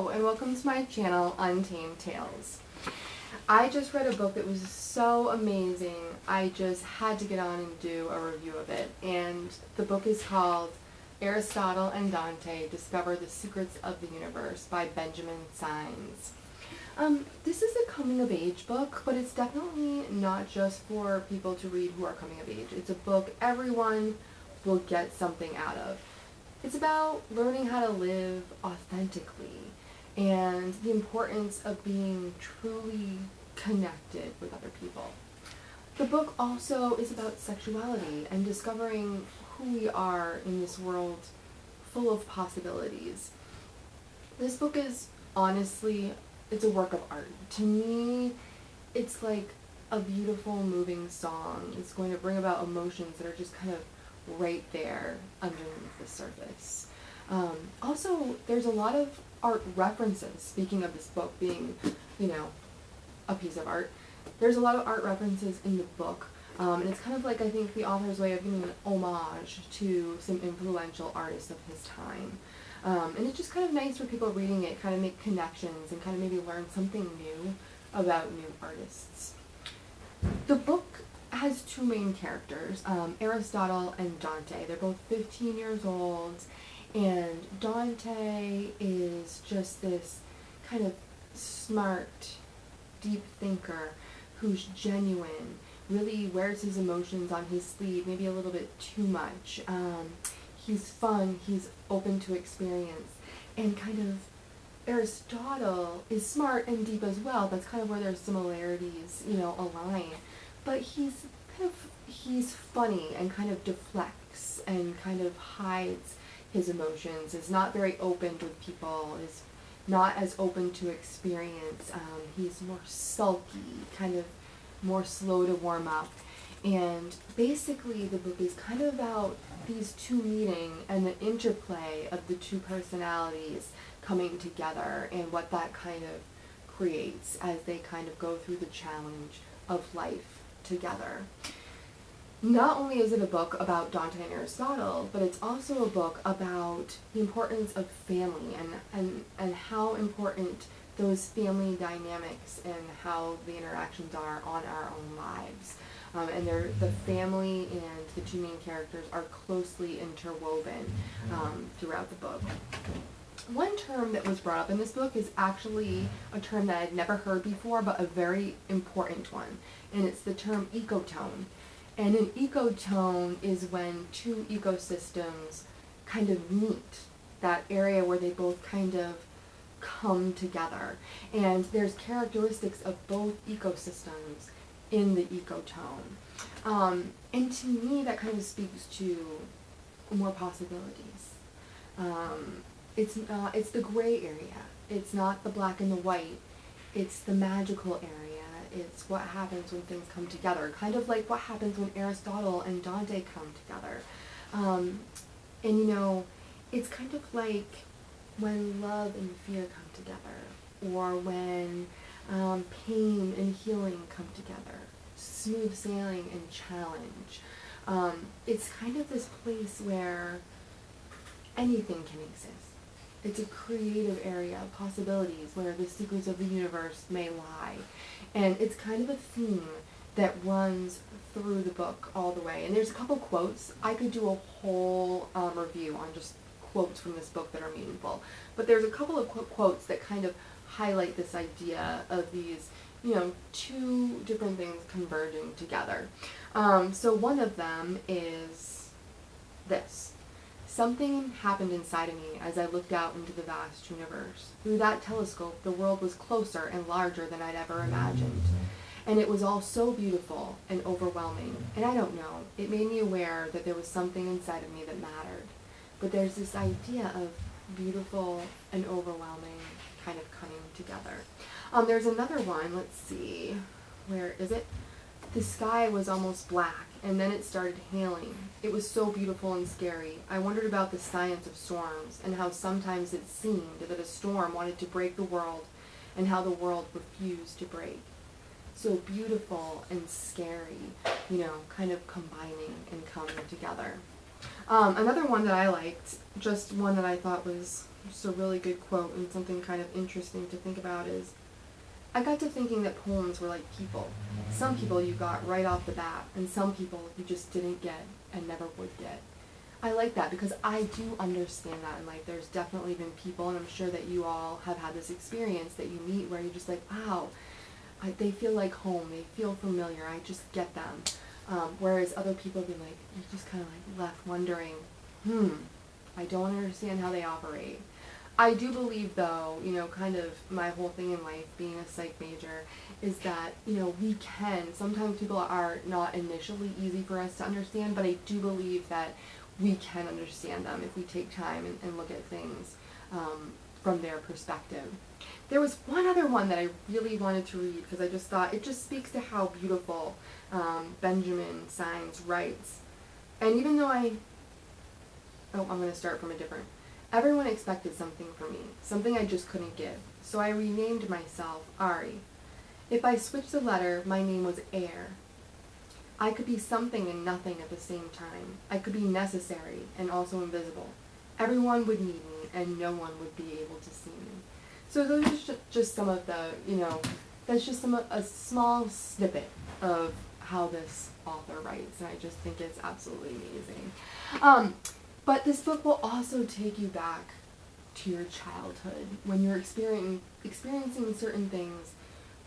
Hello, and welcome to my channel, Untamed Tales. I just read a book that was so amazing, I just had to get on and do a review of it. And the book is called Aristotle and Dante Discover the Secrets of the Universe by Benjamin Symes. This is a coming-of-age book, but it's definitely not just for people to read who are coming of age. It's a book everyone will get something out of. It's about learning how to live authentically and the importance of being truly connected with other people. The book also is about sexuality and discovering who we are in this world full of possibilities. This book is honestly, it's a work of art. To me, it's like a beautiful, moving song. It's going to bring about emotions that are just kind of right there underneath the surface. Also, there's a lot of art references. Speaking of this book being, a piece of art, there's a lot of art references in the book. And it's kind of like, I think, the author's way of giving an homage to some influential artists of his time. And it's just kind of nice for people reading it, kind of make connections and kind of maybe learn something new about new artists. The book has two main characters, Aristotle and Dante. They're both 15 years old, and Dante is just this kind of smart, deep thinker who's genuine, really wears his emotions on his sleeve, maybe a little bit too much. He's fun, he's open to experience, and kind of Aristotle is smart and deep as well. That's kind of where their similarities, align. But he's funny and kind of deflects and kind of hides his emotions, is not very open with people, is not as open to experience. He's more sulky, kind of more slow to warm up. And basically the book is kind of about these two meeting and the interplay of the two personalities coming together and what that kind of creates as they kind of go through the challenge of life together. Not only is it a book about Dante and Aristotle, but it's also a book about the importance of family and how important those family dynamics and how the interactions are on our own lives. And the family and the two main characters are closely interwoven throughout the book. One term that was brought up in this book is actually a term that I'd never heard before, but a very important one, and it's the term ecotone. And an ecotone is when two ecosystems kind of meet, that area where they both kind of come together. And there's characteristics of both ecosystems in the ecotone. And to me, that kind of speaks to more possibilities. It's the gray area. It's not the black and the white. It's the magical area. It's what happens when things come together. Kind of like what happens when Aristotle and Dante come together. It's kind of like when love and fear come together, or when pain and healing come together, smooth sailing and challenge. It's kind of this place where anything can exist. It's a creative area of possibilities where the secrets of the universe may lie. And it's kind of a theme that runs through the book all the way. And there's a couple quotes. I could do a whole review on just quotes from this book that are meaningful. But there's a couple of quotes that kind of highlight this idea of these, two different things converging together. So one of them is this. Something happened inside of me as I looked out into the vast universe. Through that telescope, the world was closer and larger than I'd ever imagined. And it was all so beautiful and overwhelming. And I don't know, it made me aware that there was something inside of me that mattered. But there's this idea of beautiful and overwhelming kind of coming together. There's another one, let's see, where is it? The sky was almost black, and then it started hailing. It was so beautiful and scary. I wondered about the science of storms, and how sometimes it seemed that a storm wanted to break the world, and how the world refused to break. So beautiful and scary, kind of combining and coming together. Another one that I liked, just one that I thought was just a really good quote and something kind of interesting to think about is, I got to thinking that poems were like people. Some people you got right off the bat, and some people you just didn't get and never would get. I like that because I do understand that in life. There's definitely been people, and I'm sure that you all have had this experience that you meet where you're just like, wow, they feel like home, they feel familiar, I just get them. Whereas other people have been like, you're just kind of like left wondering, I don't understand how they operate. I do believe, though, kind of my whole thing in life, being a psych major, is that, we can. Sometimes people are not initially easy for us to understand, but I do believe that we can understand them if we take time and look at things from their perspective. There was one other one that I really wanted to read because I just thought it just speaks to how beautiful Benjamin Signs writes. And even though I'm going to start from a different. Everyone expected something from me, something I just couldn't give. So I renamed myself Ari. If I switched the letter, my name was Air. I could be something and nothing at the same time. I could be necessary and also invisible. Everyone would need me and no one would be able to see me. So those are just some of the, that's just a small snippet of how this author writes, and I just think it's absolutely amazing. But this book will also take you back to your childhood when you're experiencing certain things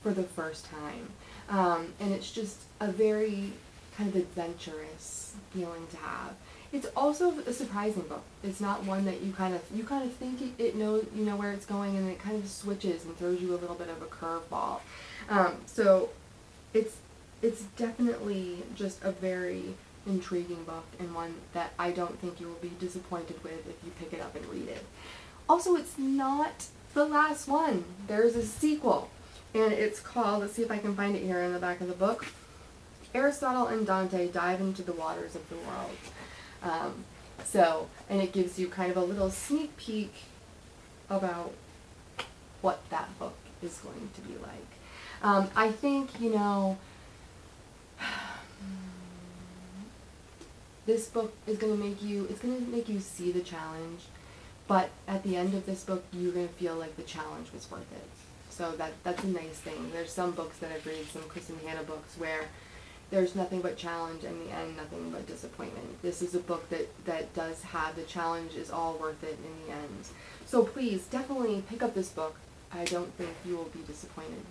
for the first time. And it's just a very kind of adventurous feeling to have. It's also a surprising book. It's not one that you kind of think it knows, where it's going, and it kind of switches and throws you a little bit of a curveball. So it's definitely just a very intriguing book, and one that I don't think you will be disappointed with if you pick it up and read it. Also, it's not the last one. There's a sequel, and it's called, let's see if I can find it here in the back of the book, Aristotle and Dante Dive into the Waters of the World. And it gives you kind of a little sneak peek about what that book is going to be like. I think, this book is going to make you see the challenge, but at the end of this book, you're going to feel like the challenge was worth it. So that's a nice thing. There's some books that I've read, some Chris and Hannah books, where there's nothing but challenge, and in the end, nothing but disappointment. This is a book that does have the challenge is all worth it in the end. So please, definitely pick up this book. I don't think you will be disappointed.